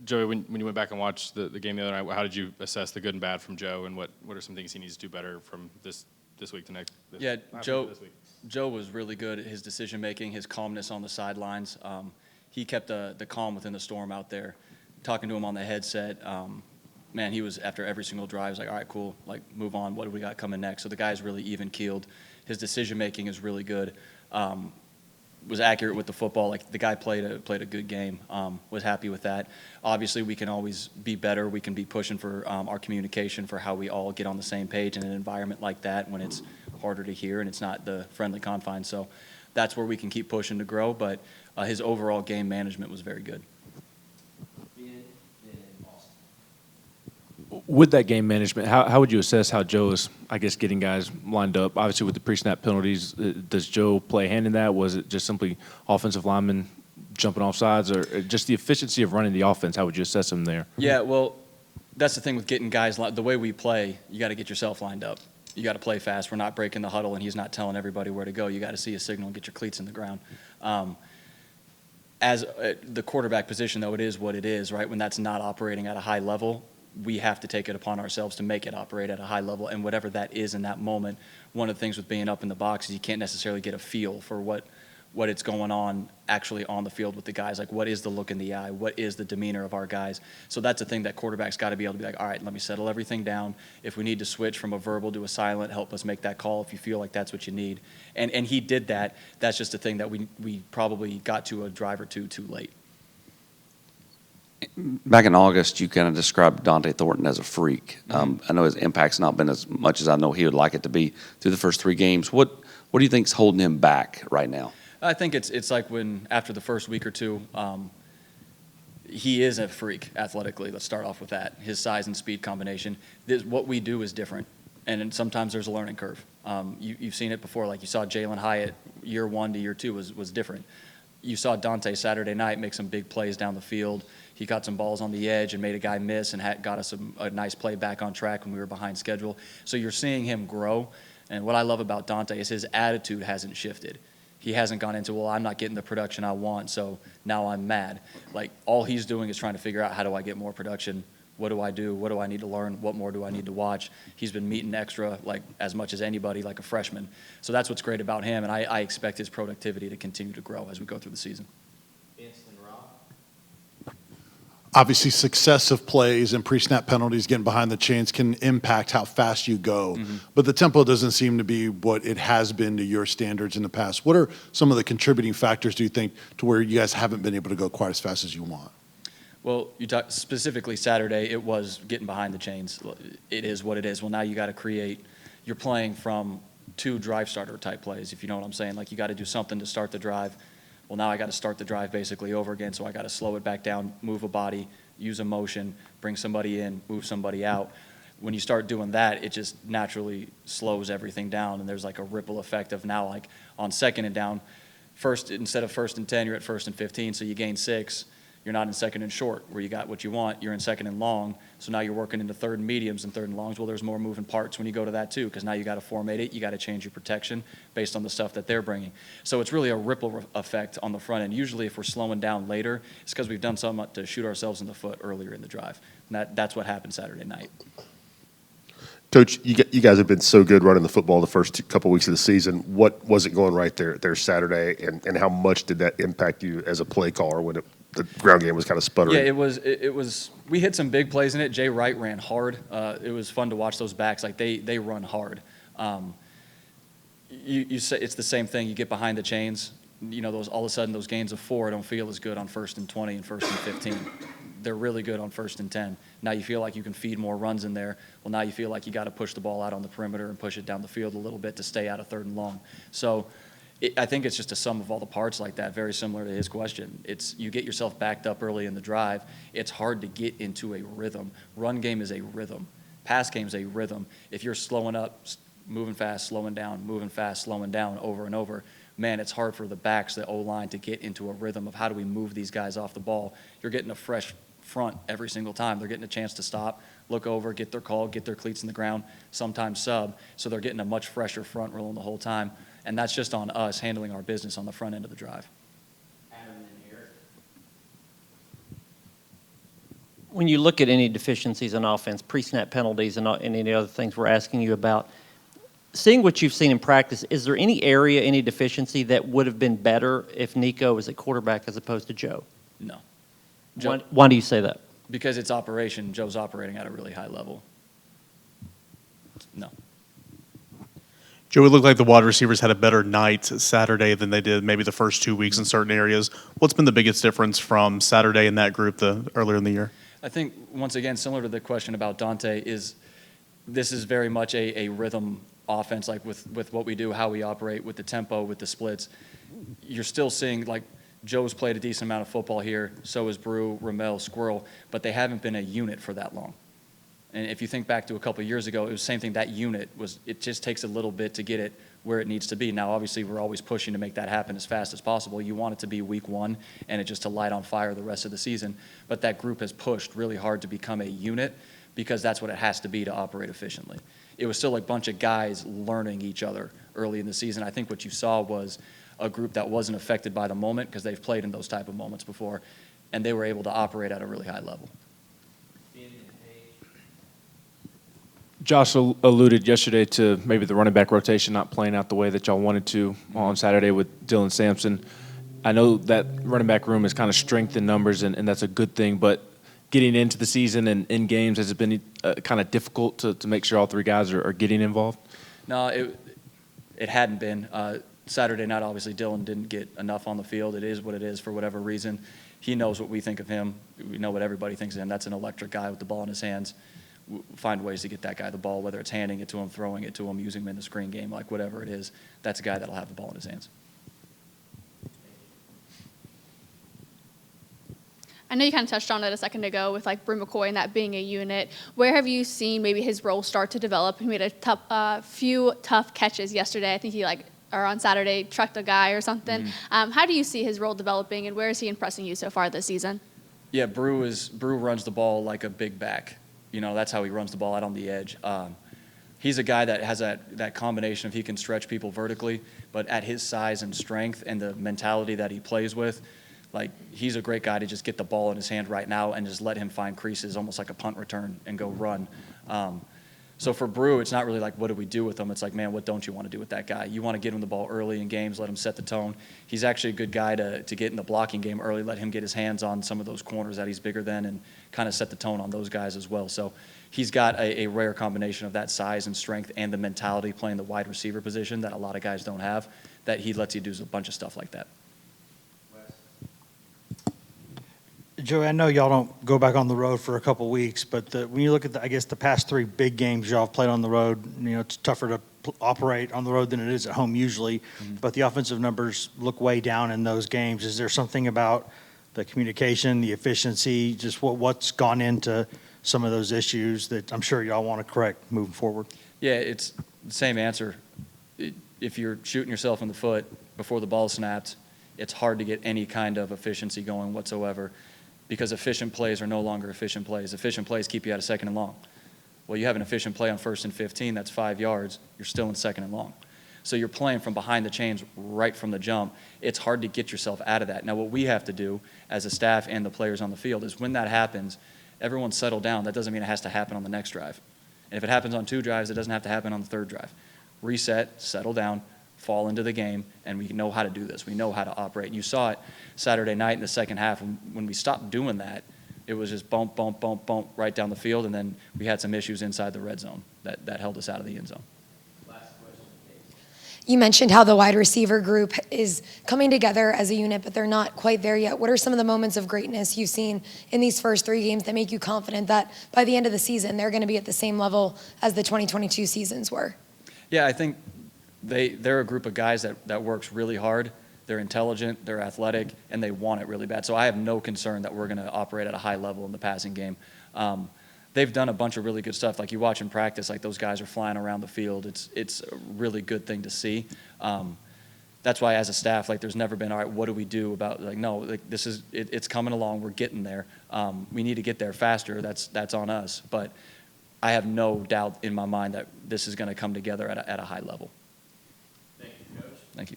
Joey, when you went back and watched the game the other night, how did you assess the good and bad from Joe, and what are some things he needs to do better from this week to next? Joe was really good at his decision making, his calmness on the sidelines. He kept the calm within the storm out there. Talking to him on the headset, man, he was after every single drive. He was like, all right, cool, like move on. What do we got coming next? So the guy's really even keeled. His decision making is really good. Was accurate with the football. Like the guy played a good game. Was happy with that. Obviously, we can always be better. We can be pushing for our communication for how we all get on the same page in an environment like that when it's harder to hear and it's not the friendly confines. So that's where we can keep pushing to grow. But his overall game management was very good. With that game management, how would you assess how Joe is, I guess, getting guys lined up? Obviously, with the pre-snap penalties, does Joe play a hand in that? Was it just simply offensive linemen jumping off sides, or just the efficiency of running the offense? How would you assess him there? Yeah, well, that's the thing with getting guys. The way we play, you got to get yourself lined up. You got to play fast. We're not breaking the huddle, and he's not telling everybody where to go. You got to see a signal and get your cleats in the ground. As the quarterback position, though, it is what it is, right? When that's not operating at a high level, we have to take it upon ourselves to make it operate at a high level, and whatever that is in that moment. One of the things with being up in the box is you can't necessarily get a feel for what it's going on actually on the field with the guys. Like, what is the look in the eye? What is the demeanor of our guys? So that's a thing that quarterback's got to be able to be like, all right, let me settle everything down. If we need to switch from a verbal to a silent, help us make that call if you feel like that's what you need. And he did that. That's just a thing that we probably got to a drive or two too late. Back in August, you kind of described Dante Thornton as a freak. I know his impact's not been as much as I know he would like it to be through the first 3 games. What do you think's holding him back right now? I think it's like when after the first week or two, he is a freak athletically. Let's start off with that. His size and speed combination. What we do is different, and sometimes there's a learning curve. You've seen it before. Like you saw Jalen Hyatt year 1 to year 2 was different. You saw Dante Saturday night make some big plays down the field. He got some balls on the edge and made a guy miss and got us a nice play back on track when we were behind schedule. So you're seeing him grow. And what I love about Dante is his attitude hasn't shifted. He hasn't gone into, well, I'm not getting the production I want, so now I'm mad. Like, all he's doing is trying to figure out, how do I get more production? What do I do? What do I need to learn? What more do I need to watch? He's been meeting extra, like, as much as anybody, like a freshman. So that's what's great about him, and I expect his productivity to continue to grow as we go through the season. Obviously, successive plays and pre-snap penalties getting behind the chains can impact how fast you go. But the tempo doesn't seem to be what it has been to your standards in the past. What are some of the contributing factors, do you think, to where you guys haven't been able to go quite as fast as you want? Well, you talk specifically Saturday, it was getting behind the chains. It is what it is. Well, now you got to create. You're playing from 2 drive starter type plays, if you know what I'm saying. Like, you got to do something to start the drive. Well, now I got to start the drive basically over again, so I got to slow it back down, move a body, use a motion, bring somebody in, move somebody out. When you start doing that, it just naturally slows everything down, and there's like a ripple effect of now, like on 2nd and down, instead of 1st and 10, you're at 1st and 15, so you gain 6. You're not in 2nd and short where you got what you want. You're in 2nd and long, so now you're working into 3rd and mediums and 3rd and longs. Well, there's more moving parts when you go to that too, because now you got to formate it. You got to change your protection based on the stuff that they're bringing. So it's really a ripple effect on the front end. Usually, if we're slowing down later, it's because we've done something to shoot ourselves in the foot earlier in the drive. And that's what happened Saturday night. Coach, you guys have been so good running the football the first couple weeks of the season. What was it going right there Saturday, and how much did that impact you as a play caller when the ground game was kind of sputtering? Yeah, it was. We hit some big plays in it. Jay Wright ran hard. It was fun to watch those backs. Like, they run hard. You say it's the same thing. You get behind the chains. You know, all of a sudden those gains of 4 don't feel as good on 1st and 20 and 1st and 15. They're really good on 1st and 10. Now you feel like you can feed more runs in there. Well, now you feel like you got to push the ball out on the perimeter and push it down the field a little bit to stay out of 3rd and long. So I think it's just a sum of all the parts like that, very similar to his question. You get yourself backed up early in the drive. It's hard to get into a rhythm. Run game is a rhythm. Pass game is a rhythm. If you're slowing up, moving fast, slowing down, moving fast, slowing down over and over, man, it's hard for the backs, the O-line, to get into a rhythm of how do we move these guys off the ball. You're getting a fresh front every single time. They're getting a chance to stop, look over, get their call, get their cleats in the ground, sometimes sub, so they're getting a much fresher front rolling the whole time. And that's just on us handling our business on the front end of the drive. When you look at any deficiencies in offense, pre-snap penalties and any other things we're asking you about, seeing what you've seen in practice, is there any area, any deficiency that would have been better if Nico was at quarterback as opposed to Joe? No. Why do you say that? Because it's operation, Joe's operating at a really high level. No. Joe, it looked like the wide receivers had a better night Saturday than they did maybe the first 2 weeks in certain areas. What's been the biggest difference from Saturday in that group earlier in the year? I think, once again, similar to the question about Dante, this is very much a rhythm offense, like with what we do, how we operate, with the tempo, with the splits. You're still seeing, like, Joe's played a decent amount of football here, so has Brew, Ramel, Squirrel, but they haven't been a unit for that long. And if you think back to a couple of years ago, it was the same thing. That unit it just takes a little bit to get it where it needs to be. Now, obviously, we're always pushing to make that happen as fast as possible. You want it to be week one and it just to light on fire the rest of the season. But that group has pushed really hard to become a unit because that's what it has to be to operate efficiently. It was still a bunch of guys learning each other early in the season. I think what you saw was a group that wasn't affected by the moment because they've played in those type of moments before, and they were able to operate at a really high level. Josh alluded yesterday to maybe the running back rotation not playing out the way that y'all wanted to on Saturday with Dylan Sampson. I know that running back room is kind of strength in numbers, and that's a good thing, but getting into the season and in games, has it been kind of difficult to make sure all three guys are getting involved? No, it hadn't been. Saturday night, obviously, Dylan didn't get enough on the field. It is what it is for whatever reason. He knows what we think of him. We know what everybody thinks of him. That's an electric guy with the ball in his hands. Find ways to get that guy the ball, whether it's handing it to him, throwing it to him, using him in the screen game, like whatever it is. That's a guy that'll have the ball in his hands. I know you kind of touched on it a second ago with like Brew McCoy and that being a unit. Where have you seen maybe his role start to develop? He made a few tough catches yesterday. I think he or on Saturday trucked a guy or something. Mm-hmm. How do you see his role developing, and where is he impressing you so far this season? Yeah, Brew runs the ball like a big back. That's how he runs the ball out on the edge. He's a guy that has that combination of he can stretch people vertically, but at his size and strength and the mentality that he plays with, like, he's a great guy to just get the ball in his hand right now and just let him find creases, almost like a punt return, and go run. So for Brew, it's not really like, what do we do with him? It's like, man, what don't you want to do with that guy? You want to get him the ball early in games, let him set the tone. He's actually a good guy to get in the blocking game early, let him get his hands on some of those corners that he's bigger than and kind of set the tone on those guys as well. So he's got a rare combination of that size and strength and the mentality playing the wide receiver position that a lot of guys don't have, that he lets you do a bunch of stuff like that. Joey, I know y'all don't go back on the road for a couple weeks, but when you look at, the past three big games y'all have played on the road, it's tougher to operate on the road than it is at home usually, but the offensive numbers look way down in those games. Is there something about the communication, the efficiency, just what's gone into some of those issues that I'm sure y'all want to correct moving forward? Yeah, it's the same answer. If you're shooting yourself in the foot before the ball snapped, it's hard to get any kind of efficiency going whatsoever, because efficient plays are no longer efficient plays. Efficient plays keep you out of second and long. Well, you have an efficient play on 1st and 15, that's 5 yards, you're still in second and long. So you're playing from behind the chains right from the jump. It's hard to get yourself out of that. Now, what we have to do as a staff and the players on the field is when that happens, everyone settle down. That doesn't mean it has to happen on the next drive. And if it happens on 2 drives, it doesn't have to happen on the 3rd drive. Reset, settle down, fall into the game, and we know how to do this. We know how to operate. And you saw it Saturday night in the second half. When we stopped doing that, it was just bump, bump, bump, bump right down the field, and then we had some issues inside the red zone that held us out of the end zone. You mentioned how the wide receiver group is coming together as a unit, but they're not quite there yet. What are some of the moments of greatness you've seen in these first 3 games that make you confident that by the end of the season, they're going to be at the same level as the 2022 seasons were? Yeah, I think they're a group of guys that works really hard. They're intelligent, they're athletic, and they want it really bad. So I have no concern that we're going to operate at a high level in the passing game. They've done a bunch of really good stuff. Like you watch in practice, like those guys are flying around the field. It's a really good thing to see. That's why as a staff, like there's never been, all right, what do we do about, like, no, like it's coming along, we're getting there. We need to get there faster, that's on us. But I have no doubt in my mind that this is going to come together at a high level. Thank you, Coach. Thank you.